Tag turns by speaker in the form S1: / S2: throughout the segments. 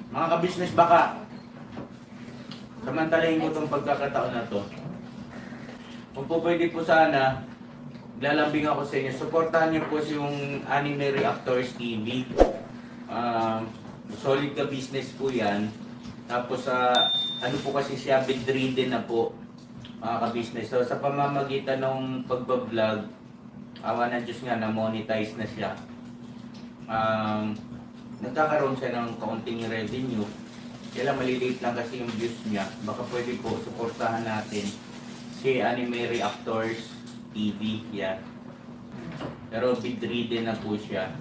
S1: Mga ka-business, baka samantalahin ko itong pagkakataon na to. Kung po pwede po sana, lalambing ako sa inyo. Supportahan niyo po yung Anime Reactors TV. Solid ka business po yan. Tapos ano po kasi siya, bedridden na po, mga ka-business. So sa pamamagitan ng pagbablog, awa ng Diyos nga, na-monetize na siya. Nagkakaroon siya ng kaunting revenue. Kaya maliliit lang kasi yung views niya. Baka pwede po suportahan natin si Anime Reactors TV. Yan. Pero bedridden na po siya.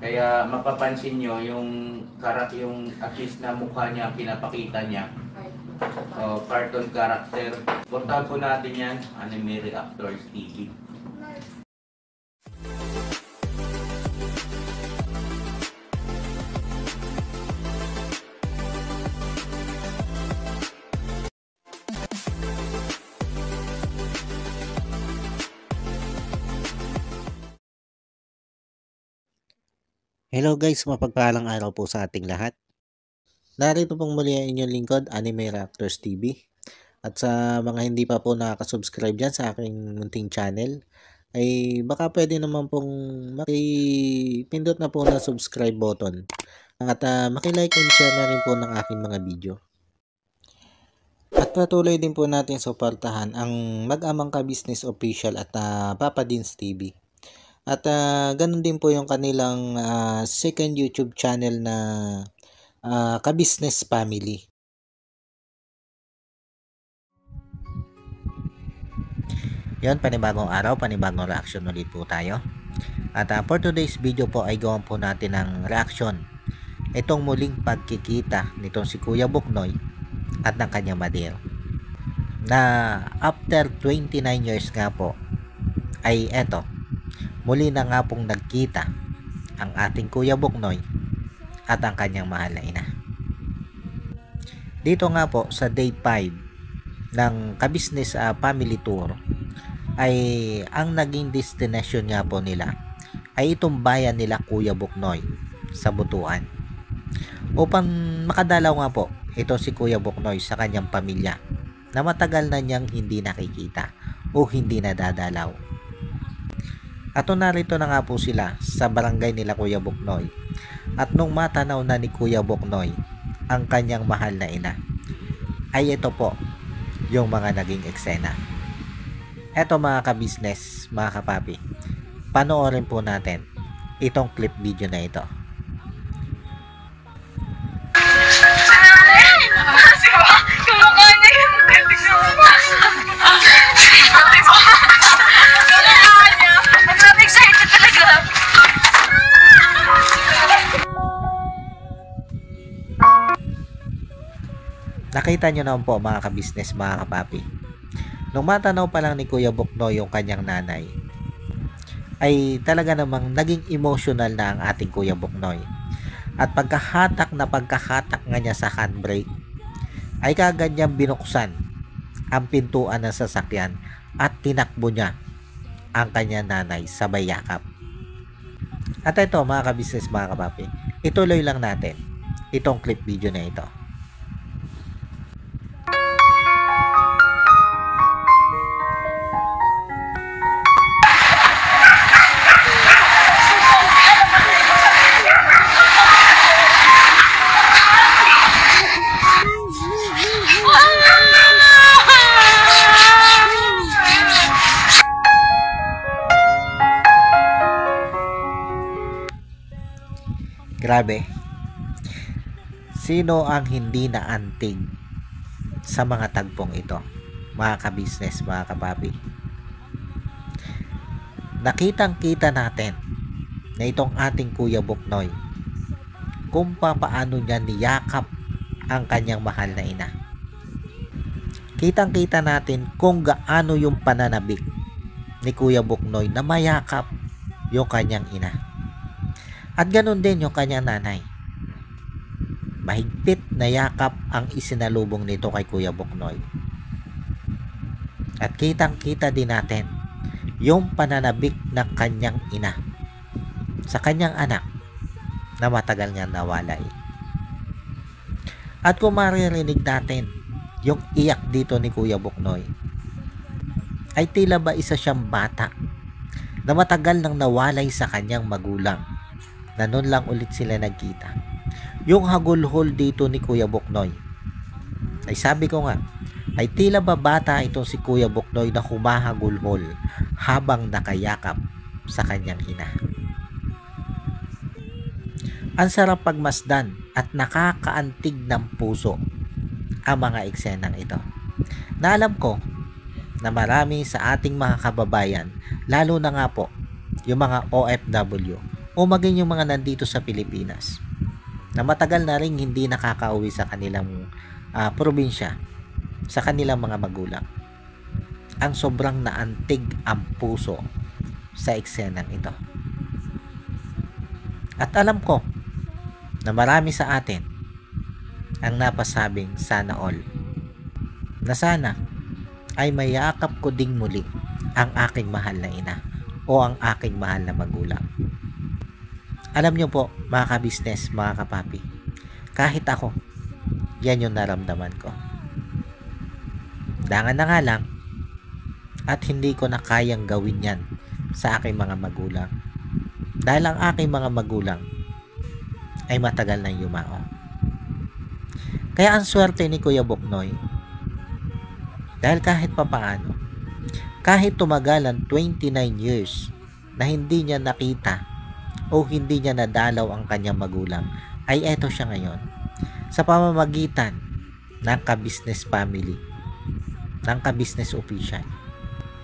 S1: Kaya mapapansin nyo yung at least na mukha niya, pinapakita niya. Cartoon character. Suportahan po natin yan, Anime Reactors TV.
S2: Hello guys, mapagpalang araw po sa ating lahat. Narito pong muli ang inyong lingkod, Anime Reactors TV. At sa mga hindi pa po nakaka-subscribe dyan sa aking munting channel, ay baka pwede naman pong makipindot na po na subscribe button. At makilike and share na rin po ng aking mga video. At patuloy din po natin suportahan ang Mag-amang Ka-Business Official at Papa Dins TV. At ganun din po yung kanilang second YouTube channel na Ka-Business Family. Yon, panibagong araw, panibagong reaction ulit po tayo. At for today's video po ay gawin po natin ng reaction. Itong muling pagkikita nitong si Kuya Buknoy at ng kanyang mother. Na after 29 years nga po ay eto, muli na nga pong nagkita ang ating Kuya Buknoy at ang kanyang mahal na ina. Dito nga po sa day 5 ng Ka-Business Family Tour ay ang naging destination nga po nila ay itong bayan nila Kuya Buknoy sa Butuan. Upang makadalaw nga po ito si Kuya Buknoy sa kanyang pamilya na matagal na niyang hindi nakikita o hindi nadadalaw. At narito na nga po sila sa barangay nila Kuya Buknoy. At nung matanaw na ni Kuya Buknoy ang kanyang mahal na ina, ay ito po yung mga naging eksena. Eto mga ka-business, mga kapapi, panoorin po natin itong clip video na ito.
S3: Kamukha niya yung excited talaga.
S2: Nakita nyo naman po mga ka-business, mga kapapi. Nung matanaw pa lang ni Kuya Buknoy yung kanyang nanay, ay talaga namang naging emotional na ang ating Kuya Buknoy. At pagkahatak nga niya sa handbrake, ay kagad niyang binuksan ang pintuan ng sasakyan at tinakbo niya ang kanyang nanay sabay yakap. At ito mga ka-business, mga kapapi, ituloy lang natin itong clip video na ito. Grabe. Sino ang hindi naantig sa mga tagpong ito, mga ka-business, mga kapapi? Nakitang-kita natin na itong ating Kuya Buknoy kung paano niya niyakap ang kanyang mahal na ina. Kitang-kita natin kung gaano yung pananabik ni Kuya Buknoy na mayakap yung kanyang ina. At ganun din yung kanyang nanay. Mahigpit na yakap ang isinalubong nito kay Kuya Buknoy. At kitang-kita din natin yung pananabik ng kanyang ina sa kanyang anak na matagal niyang nawalay. At kung maririnig natin yung iyak dito ni Kuya Buknoy, ay tila ba isa siyang bata na matagal nang nawalay sa kanyang magulang, na noon lang ulit sila nagkita. Yung hagulhol dito ni Kuya Buknoy ay sabi ko nga, ay tila ba bata itong si Kuya Buknoy na humahagulhol habang nakayakap sa kanyang ina. Ang sarap pagmasdan at nakakaantig ng puso ang mga eksenang ito, na alam ko na marami sa ating mga kababayan, lalo na nga po yung mga OFW o maging yung mga nandito sa Pilipinas, na matagal na rin hindi nakakauwi sa kanilang probinsya, sa kanilang mga magulang. Ang sobrang naantig ang puso sa eksenang ito. At alam ko na marami sa atin ang napasabing sana all, na sana ay mayakap ko ding muli ang aking mahal na ina o ang aking mahal na magulang. Alam nyo po mga ka-business, mga kapapi, kahit ako, yan yung naramdaman ko. Dangan na nga lang at hindi ko na kayang gawin yan sa aking mga magulang, dahil ang aking mga magulang ay matagal nang yumao. Kaya ang swerte ni Kuya Buknoy, dahil kahit papaano, kahit tumagalan 29 years na hindi niya nakita o hindi niya nadalaw ang kanyang magulang, ay eto siya ngayon sa pamamagitan ng ka-business family, ng ka-business official.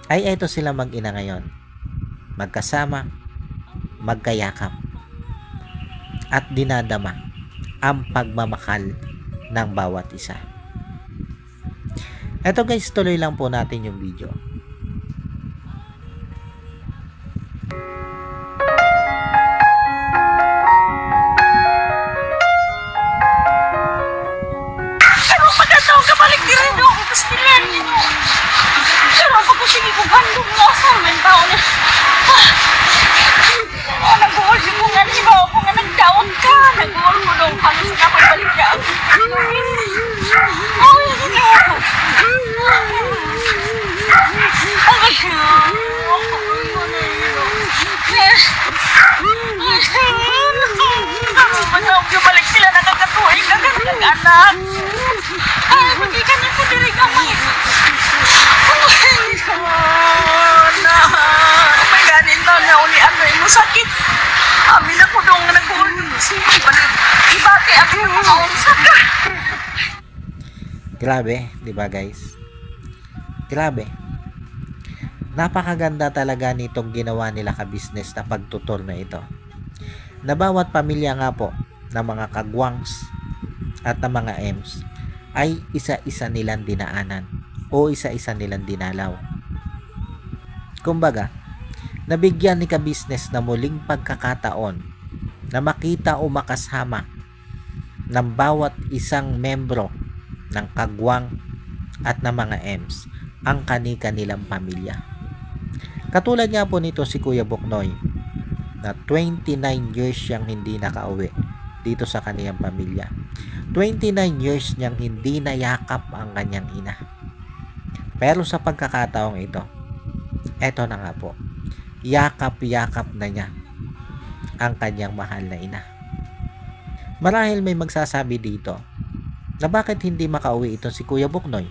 S2: Ay eto sila mag-ina ngayon, magkasama, magkayakap, at dinadama ang pagmamahal ng bawat isa. Eto guys, tuloy lang po natin yung video.
S3: Pero pagkataon ka balik di rin ako pastilan. Pero ako po sige kong handong mo sa amin tao na. Nag-uol si mo nga, di ba ako nga nagdaon ka. Nag-uol mo nung halos na pagbalik ka. Ay, hindi ako. Balik sila nakakatuwing anak. Ay, magikan ako diri gamay. May ganin lang na ulian na mo sakit. Amin ako dong nag-uul. Ibati ako yung mga unsak.
S2: Grabe, di ba guys? Grabe. Napakaganda talaga nitong ginawa nila ka-business na pagtutor na ito. Na bawat pamilya nga po ng mga kagwangs at ng mga Ems ay isa-isa nilang dinaanan o isa-isa nilang dinalaw. Kumbaga, nabigyan ni ka-business na muling pagkakataon na makita o makasama ng bawat isang membro ng kagwang at ng mga Ems ang kani-kanilang pamilya. Katulad nga po nito si Kuya Buknoy, na 29 years siyang hindi nakauwi dito sa kaniyang pamilya. 29 years niyang hindi nayakap ang kanyang ina. Pero sa pagkakataong ito, eto na nga po, yakap-yakap na niya ang kanyang mahal na ina. Marahil may magsasabi dito na bakit hindi makauwi itong si Kuya Buknoy,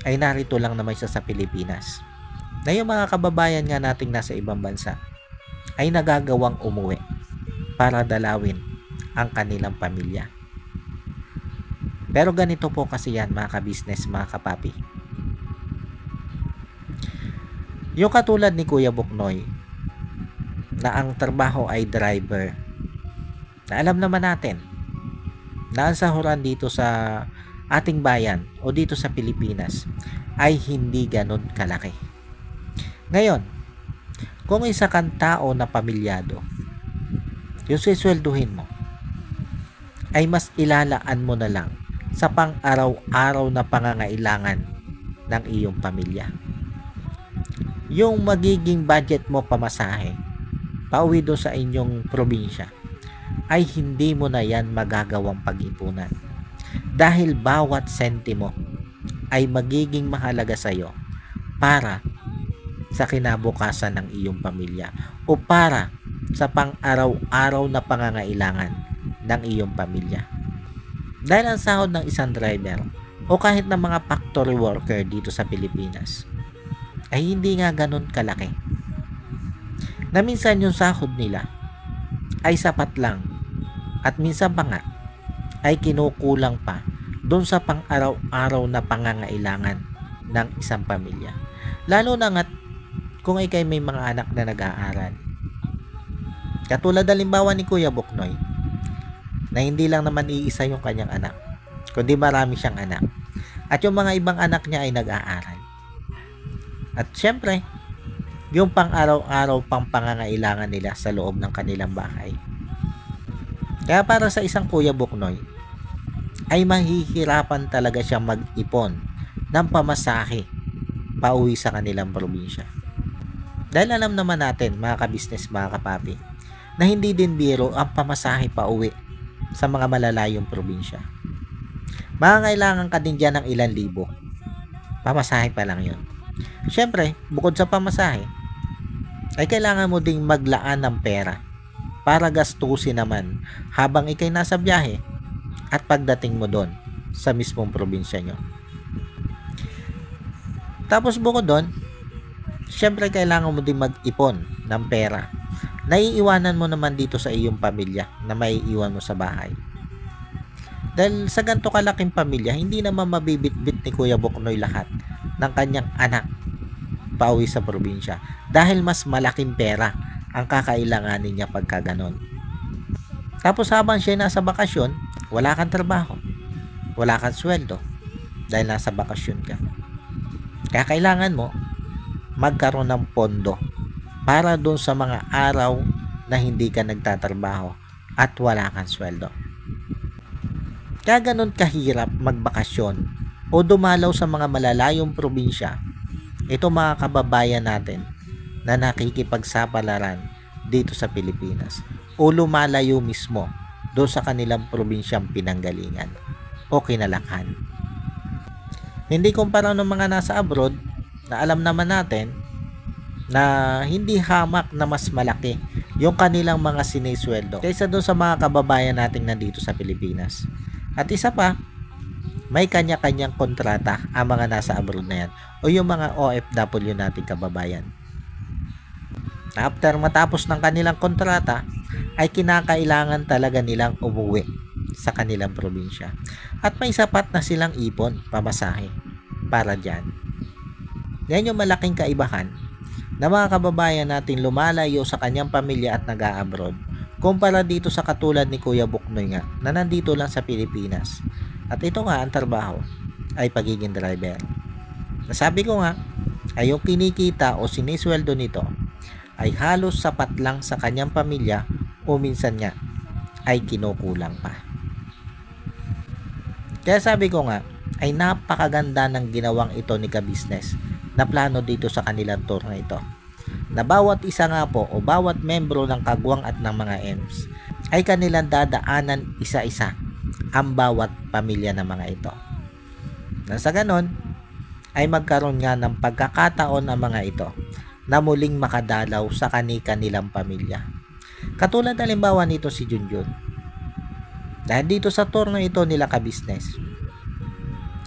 S2: ay narito lang naman siya sa Pilipinas, na yung mga kababayan nga nating nasa ibang bansa ay nagagawang umuwi para dalawin ang kanilang pamilya. Pero ganito po kasi yan mga ka-business, mga kapapi. Yung katulad ni Kuya Buknoy na ang trabaho ay driver, na alam naman natin na ang sahuran dito sa ating bayan o dito sa Pilipinas ay hindi ganun kalaki. Ngayon, kung isa kang tao na pamilyado, yung siswelduhin mo ay mas ilalaan mo na lang sa pang-araw-araw na pangangailangan ng iyong pamilya. Yung magiging budget mo pamasahe pauwi doon sa inyong probinsya ay hindi mo na yan magagawang pag-ipunan. Dahil bawat sentimo ay magiging mahalaga sa iyo para sa kinabukasan ng iyong pamilya o para sa pang-araw-araw na pangangailangan ng iyong pamilya. Dahil ang sahod ng isang driver o kahit ng mga factory worker dito sa Pilipinas ay hindi nga ganun kalaki. Na minsan yung sahod nila ay sapat lang at minsan pa nga ay kinukulang pa doon sa pang-araw-araw na pangangailangan ng isang pamilya. Lalo na nga kung ikay may mga anak na nag-aaral. Katulad halimbawa ni Kuya Buknoy na hindi lang naman iisa yung kanyang anak, kundi marami siyang anak. At yung mga ibang anak niya ay nag-aaral. At syempre, yung pang-araw-araw pang pangangailangan nila sa loob ng kanilang bahay. Kaya para sa isang Kuya Buknoy, ay mahihirapan talaga siyang mag-ipon ng pamasahe pauwi sa kanilang probinsya. Dahil alam naman natin, mga kabisnes, mga kapapi, na hindi din biro ang pamasahe pauwi sa mga malalayong probinsya. Makakailangan ka din dyan ng ilang libo. Pamasahe pa lang yun. Syempre, bukod sa pamasahe, ay kailangan mo ding maglaan ng pera para gastusin naman habang ikay nasa biyahe at pagdating mo doon sa mismong probinsya nyo. Tapos bukod doon, syempre kailangan mo ding mag-ipon ng pera. Naiiwanan mo naman dito sa iyong pamilya na maiiwan mo sa bahay. Dahil sa ganito kalaking pamilya, hindi naman mabibitbit ni Kuya Buknoy lahat ng kanyang anak pauwi sa probinsya. Dahil mas malaking pera ang kakailanganin niya pagka ganon. Tapos habang siya nasa bakasyon, wala kang trabaho. Wala kang sweldo. Dahil nasa bakasyon ka. Kaya kailangan mo magkaroon ng pondo para doon sa mga araw na hindi ka nagtatrabaho at wala kang sweldo. Kaya ganun kahirap magbakasyon o dumalaw sa mga malalayong probinsya ito mga kababayan natin na nakikipagsapalaran dito sa Pilipinas o lumalayo mismo doon sa kanilang probinsyang pinanggalingan o kinalakhan. Hindi kumpara ng mga nasa abroad na alam naman natin na hindi hamak na mas malaki yung kanilang mga sinisweldo kaysa doon sa mga kababayan natin nandito sa Pilipinas. At isa pa, may kanya-kanyang kontrata ang mga nasa abroad na yan o yung mga OFW nating kababayan. After matapos ng kanilang kontrata, ay kinakailangan talaga nilang umuwi sa kanilang probinsya. At may sapat na silang ipon, pamasahe, para dyan. Yan yung malaking kaibahan na mga kababayan natin lumalayo sa kanyang pamilya at nag-a-abroad kumpara dito sa katulad ni Kuya Buknoy nga na nandito lang sa Pilipinas. At ito nga ang trabaho ay pagiging driver. Nasabi ko nga ay yung kinikita o sinisweldo nito ay halos sapat lang sa kanyang pamilya o minsan nga ay kinukulang pa. Kaya sabi ko nga ay napakaganda ng ginawang ito ni Kabisnes na plano dito sa kanilang tour na ito. Na bawat isa nga po o bawat membro ng kagwang at ng mga EMS ay kanilang dadaanan isa-isa ang bawat pamilya ng mga ito. Na sa ganon ay magkaroon nga ng pagkakataon ang mga ito na muling makadalaw sa kani-kanilang pamilya. Katulad halimbawa nito si Junjun. Dahil dito sa tour na ito nila Kabisnes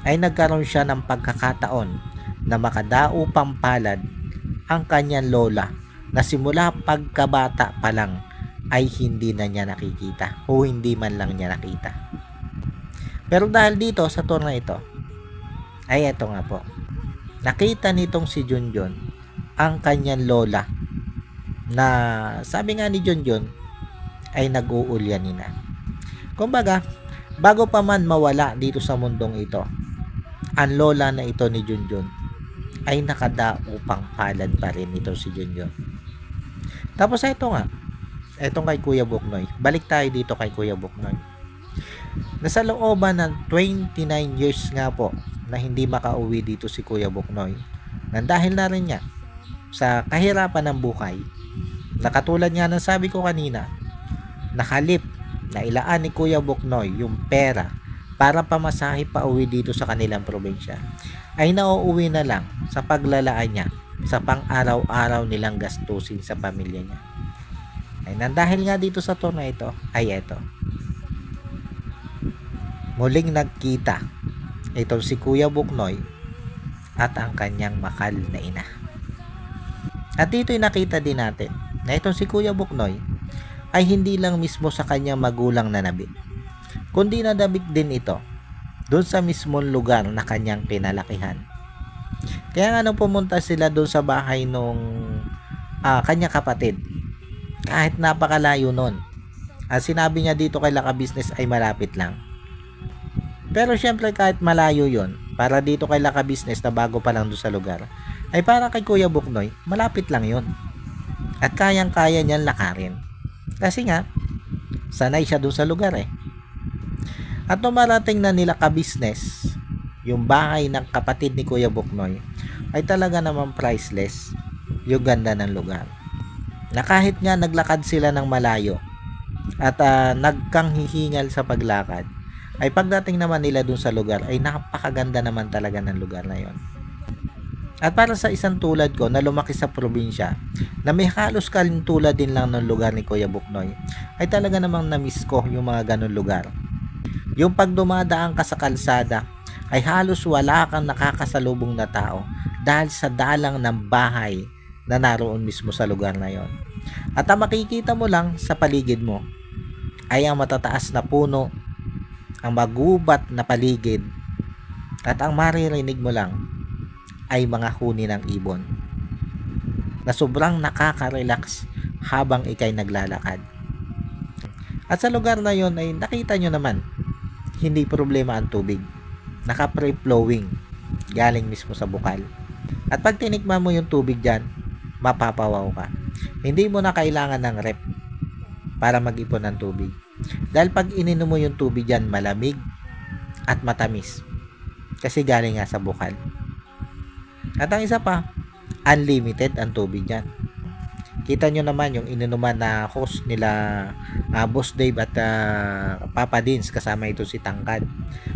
S2: ay nagkaroon siya ng pagkakataon na makadaupang palad ang kanyang lola na simula pagkabata pa lang ay hindi na niya nakikita o hindi man lang niya nakita. Pero dahil dito sa tour na ito ay eto nga po, nakita nitong si Junjun ang kanyang lola na sabi nga ni Junjun ay nag-uulyanin na. Kumbaga, bago pa man mawala dito sa mundong ito, ang lola na ito ni Junjun ay nakadaupang palad pa rin ito si Junjun. Tapos ito nga, etong kay Kuya Buknoy. Balik tayo dito kay Kuya Buknoy. Nasa looban ng 29 years nga po na hindi makauwi dito si Kuya Buknoy. Nang dahil na rin niya sa kahirapan ng buhay, na katulad nga ng sabi ko kanina, nakalip na ilaan ni Kuya Buknoy yung pera para pamasahe pa uwi dito sa kanilang probinsya ay nauuwi na lang sa paglalaan niya sa pang-araw-araw nilang gastusin sa pamilya niya. Ay dahil nga dito sa tour na ito ay ito. Muling nagkita itong si Kuya Buknoy at ang kanyang mahal na ina. At dito'y nakita din natin na itong si Kuya Buknoy ay hindi lang mismo sa kanyang magulang na nabik, kundi nadabik din ito doon sa mismong lugar na kanyang pinalakihan. Kaya nga nung pumunta sila doon sa bahay nung kanyang kapatid, kahit napakalayo nun, sinabi niya dito kay Laka Business ay malapit lang. Pero syempre kahit malayo yon, para dito kay Laka Business na bago pa lang doon sa lugar, ay para kay Kuya Buknoy, malapit lang yon. At kayang-kaya niyang lakarin. Kasi nga, sanay siya doon sa lugar eh. At nung marating na nila ka-business, yung bahay ng kapatid ni Kuya Buknoy, ay talaga naman priceless yung ganda ng lugar. Na kahit nga naglakad sila ng malayo at nagkanghihingal sa paglakad, ay pagdating naman nila dun sa lugar ay napakaganda naman talaga ng lugar na yon. At para sa isang tulad ko na lumaki sa probinsya na may halos kalintulad din lang ng lugar ni Kuya Buknoy, ay talaga namang na-miss ko yung mga ganun lugar. Yung pag dumadaan ka sa kalsada ay halos wala kang nakakasalubong na tao dahil sa dalang ng bahay na naroon mismo sa lugar na yon. At ang makikita mo lang sa paligid mo ay ang matataas na puno, ang magubat na paligid, at ang maririnig mo lang ay mga huni ng ibon na sobrang nakaka-relax habang ikay naglalakad. At sa lugar na yon ay nakita nyo naman, hindi problema ang tubig. Naka-free flowing galing mismo sa bukal. At pag tinikman mo yung tubig dyan, mapapawaw ka. Hindi mo na kailangan ng rep para mag-ipon ng tubig. Dahil pag ininom mo yung tubig dyan, malamig at matamis. Kasi galing nga sa bukal. At ang isa pa, unlimited ang tubig dyan. Kita nyo naman yung ininuman na host nila Boss Dave at Papa Dins, kasama ito si Tangkad.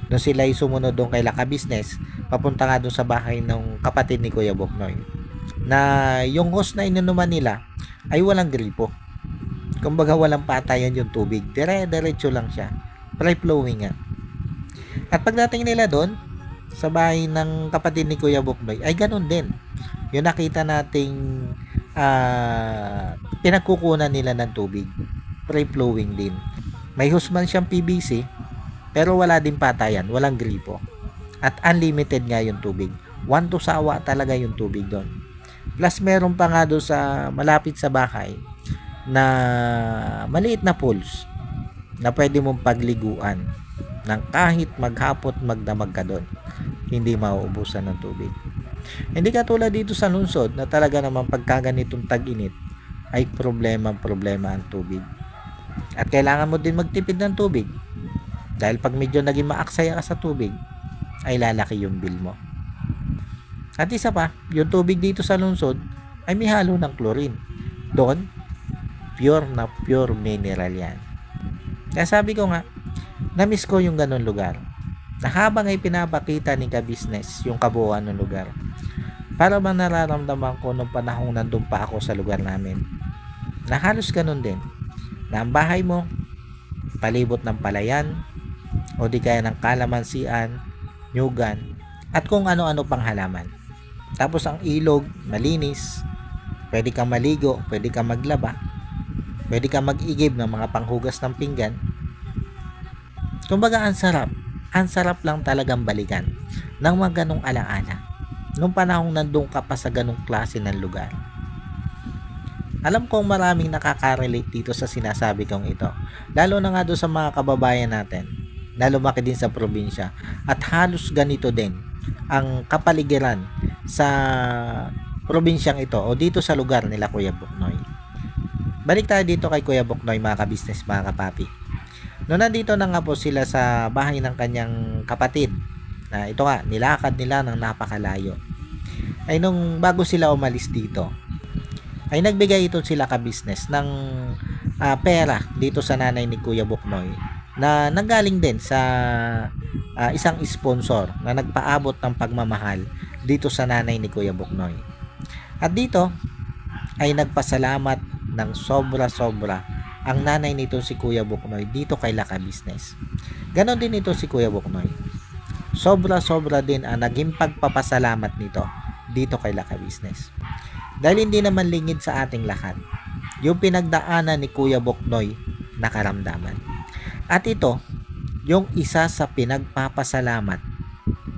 S2: Nung sila ay sumunod doon kay Laka Business, papunta nga doon sa bahay ng kapatid ni Kuya Buknoy, na yung host na ininuman nila ay walang gripo. Kumbaga walang patayan yung tubig. Diretso lang siya. Free flowing nga. At pagdating nila doon sa bahay ng kapatid ni Kuya Buknoy ay ganun din. Yung nakita nating pinagkukunan nila ng tubig, free flowing din. May husman siyang PVC pero wala din patayan, walang gripo. At unlimited nga yung tubig. 1 to sawa talaga yung tubig doon. Plus meron pa nga doon sa malapit sa bahay na maliit na pools na pwede mong pagliguan ng kahit maghapot magdamag ka doon. Hindi mauubusan ng tubig. Hindi katulad dito sa lungsod na talaga naman pagkaganitong tag-init ay problema ang tubig. At kailangan mo din magtipid ng tubig. Dahil pag medyo naging maaksaya ka sa tubig, ay lalaki yung bill mo. At isa pa, yung tubig dito sa lungsod ay may halo ng chlorine. Doon, pure na pure mineral yan. Kaya sabi ko nga, na-miss ko yung ganun lugar. Na habang ay pinapakita ni ka-business yung kabuuan ng lugar, para bang nararamdaman ko nung panahong nandun pa ako sa lugar namin, na halos ganun din, na ang bahay mo palibot ng palayan o di kaya ng kalamansian, nyugan, at kung ano-ano pang halaman. Tapos ang ilog malinis, pwede kang maligo, pwede kang maglaba, pwede kang mag-igib ng mga panghugas ng pinggan. Kumbaga ang sarap lang talagang balikan ng mga ganong alaala nung panahong nandun ka pa sa ganong klase ng lugar. Alam kong maraming nakaka-relate dito sa sinasabi kong ito, lalo na nga doon sa mga kababayan natin na lumaki din sa probinsya at halos ganito din ang kapaligiran sa probinsyang ito o dito sa lugar nila Kuya Buknoy. Balik tayo dito kay Kuya Buknoy, mga ka-business, mga kapapi. Noong nandito na nga po sila sa bahay ng kanyang kapatid, na ito nga, nilakad nila ng napakalayo, ay nung bago sila umalis dito, ay nagbigay ito sila ka-business ng pera dito sa nanay ni Kuya Buknoy na nanggaling din sa isang sponsor na nagpaabot ng pagmamahal dito sa nanay ni Kuya Buknoy. At dito ay nagpasalamat ng sobra-sobra ang nanay nito si Kuya Buknoy dito kay Laka Business. Ganon din ito si Kuya Buknoy. Sobra-sobra din ang naging pagpapasalamat nito dito kay Laka Business. Dahil hindi naman lingid sa ating lahat yung pinagdaanan ni Kuya Buknoy na karamdaman. At ito, yung isa sa pinagpapasalamat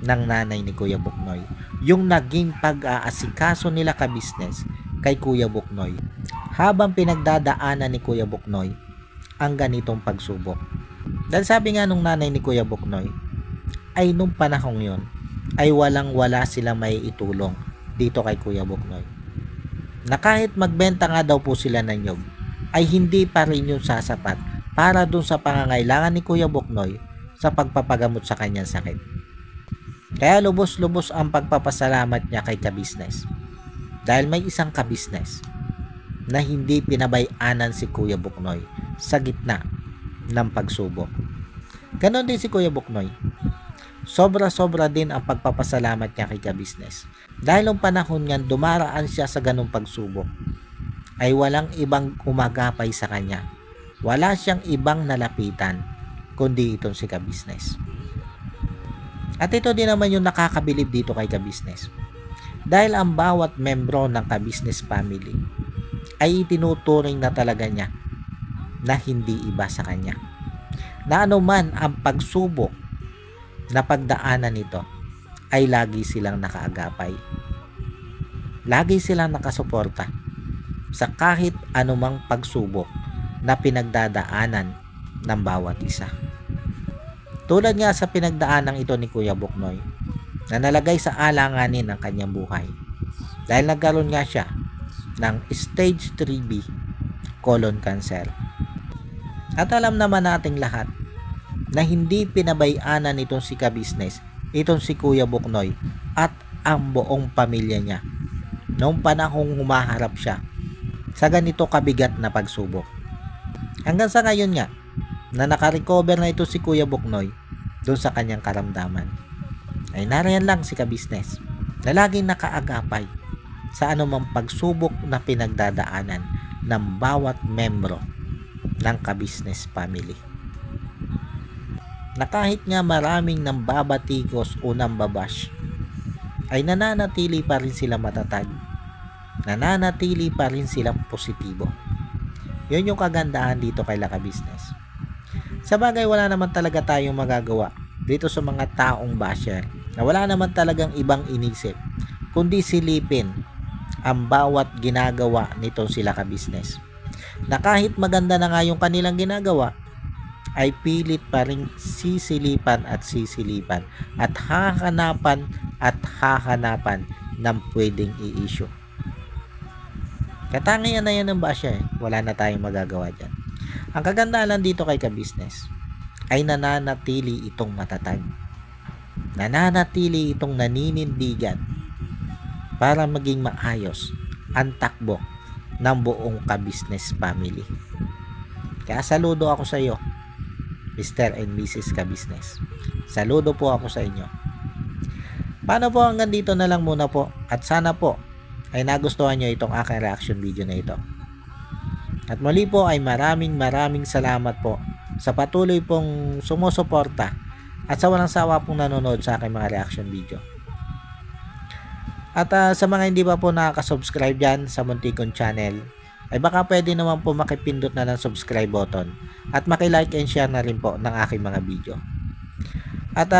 S2: ng nanay ni Kuya Buknoy, yung naging pag-aasikaso nila ka-business kay Kuya Buknoy habang pinagdadaanan ni Kuya Buknoy ang ganitong pagsubok. Dahil sabi nga nung nanay ni Kuya Buknoy, ay nung panahong yon ay walang-wala sila may itulong dito kay Kuya Buknoy. Na kahit magbenta nga daw po sila ng nyog, ay hindi pa rin yung sasapat para dun sa pangangailangan ni Kuya Buknoy sa pagpapagamot sa kanyang sakit. Kaya lubos-lubos ang pagpapasalamat niya kay ka-business. Dahil may isang ka-business na hindi pinabayanan si Kuya Buknoy sa gitna ng pagsubok. Ganon din si Kuya Buknoy. Sobra-sobra din ang pagpapasalamat niya kay ka-business. Dahil nung panahon niyan dumaraan siya sa ganong pagsubok, ay walang ibang umagapay sa kanya. Wala siyang ibang nalapitan kundi itong si ka-business. At ito din naman yung nakakabilib dito kay ka-business. Dahil ang bawat membro ng ka-business family ay itinuturing na talaga niya na hindi iba sa kanya. Na anuman ang pagsubok na pagdaanan nito ay lagi silang nakaagapay. Lagi silang nakasuporta sa kahit anumang pagsubok na pinagdadaanan ng bawat isa. Tulad nga sa pinagdaanan ito ni Kuya Buknoy na nalagay sa alanganin ng kanyang buhay dahil nagkaroon nga siya ng stage 3B colon cancer. At alam naman nating lahat na hindi pinabayanan nitong si ka-business, itong si Kuya Buknoy at ang buong pamilya niya noong panahong humaharap siya sa ganito kabigat na pagsubok. Hanggang sa ngayon nga na nakarecover na ito si Kuya Buknoy doon sa kanyang karamdaman, ay nariyan lang si ka-business na laging nakaagapay sa anumang pagsubok na pinagdadaanan ng bawat membro ng ka-business family. Na kahit nga maraming nambabatikos o nambabash, ay nananatili pa rin sila matatag, nananatili pa rin silang positibo. Yun yung kagandahan dito kay Laka Business. Sa bagay, wala naman talaga tayong magagawa dito sa mga taong basher na wala naman talagang ibang inisip kundi silipin ang bawat ginagawa nitong sila ka-business. Na kahit maganda na nga yung kanilang ginagawa, ay pilit pa rin sisilipan at sisilipan at hahanapan ng pwedeng i-issue. Katangian na yan ng basher, wala na tayong magagawa dyan. Ang kagandahan lang dito kay ka-business ay nananatili itong matatag. Nananatili itong naninindigan para maging maayos ang takbo ng buong ka-business family. Kaya saludo ako sa iyo, Mr. and Mrs. Ka-business. Saludo po ako sa inyo. Paano po, hanggang dito na lang muna po at sana po ay nagustuhan nyo itong aking reaction video na ito. At muli po ay maraming salamat po sa patuloy pong sumusuporta at sa walang sawa pong nanonood sa aking mga reaction video. At sa mga hindi pa po nakaka-subscribe dyan sa Muntikon Channel, ay baka pwede naman po makipindot na ng subscribe button at makilike and share na rin po ng aking mga video. At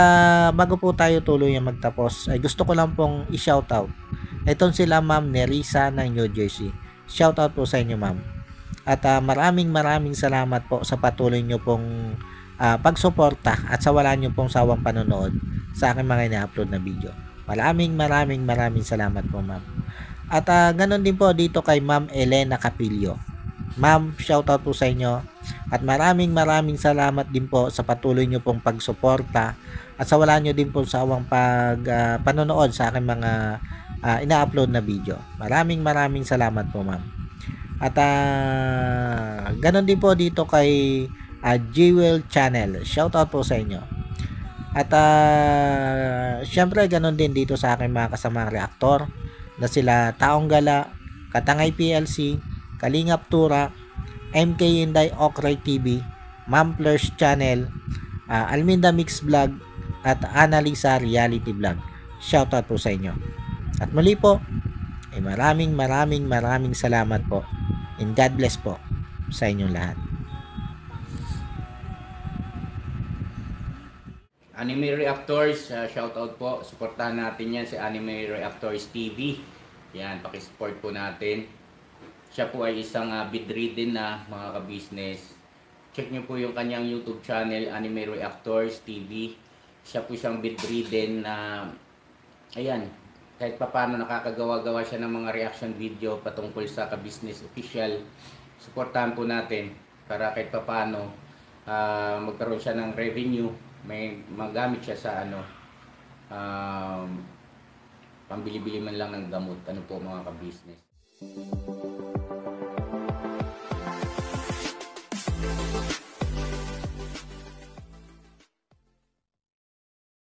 S2: bago po tayo tuloy yung magtapos, ay gusto ko lang pong i-shoutout itong sila Ma'am Nerissa ng New Jersey. Shoutout po sa inyo, ma'am. At maraming salamat po sa patuloy nyo pong pagsuporta at sa wala nyo pong sawang panonood sa aking mga ina-upload na video. Maraming salamat po, ma'am. At ganon din po dito kay Ma'am Elena Capillo. Ma'am, shoutout po sa inyo. At maraming salamat din po sa patuloy nyo pong pagsuporta at sa wala nyo din pong sawang panonood sa aking mga ina-upload na video. Maraming salamat po, ma'am. At ganon din po dito kay Jewel Channel. Shoutout po sa inyo. At syempre ganun din dito sa aking mga kasamang reaktor na sila Taong Gala, Katangay PLC, Kalingap Tura, MK Inday Okray TV, Mamplers Channel, Alminda Mix Vlog, at Analisa Reality Vlog. Shoutout po sa inyo. At muli po, ay maraming salamat po. And God bless po sa inyong lahat.
S1: Anime Reactors, shoutout po. Suportahan natin yan si Anime Reactors TV. Yan, pakisupport po natin. Siya po ay isang bedridden na mga ka-business. Check nyo po yung kanyang YouTube channel, Anime Reactors TV. Siya po siyang bedridden na, ayan, kahit papano nakakagawa-gawa siya ng mga reaction video patungkol sa ka-business official. Suportahan po natin para kahit papano magkaroon siya ng revenue. May magamit siya sa pambili-bili man lang ng gamot. Ano po mga ka-business.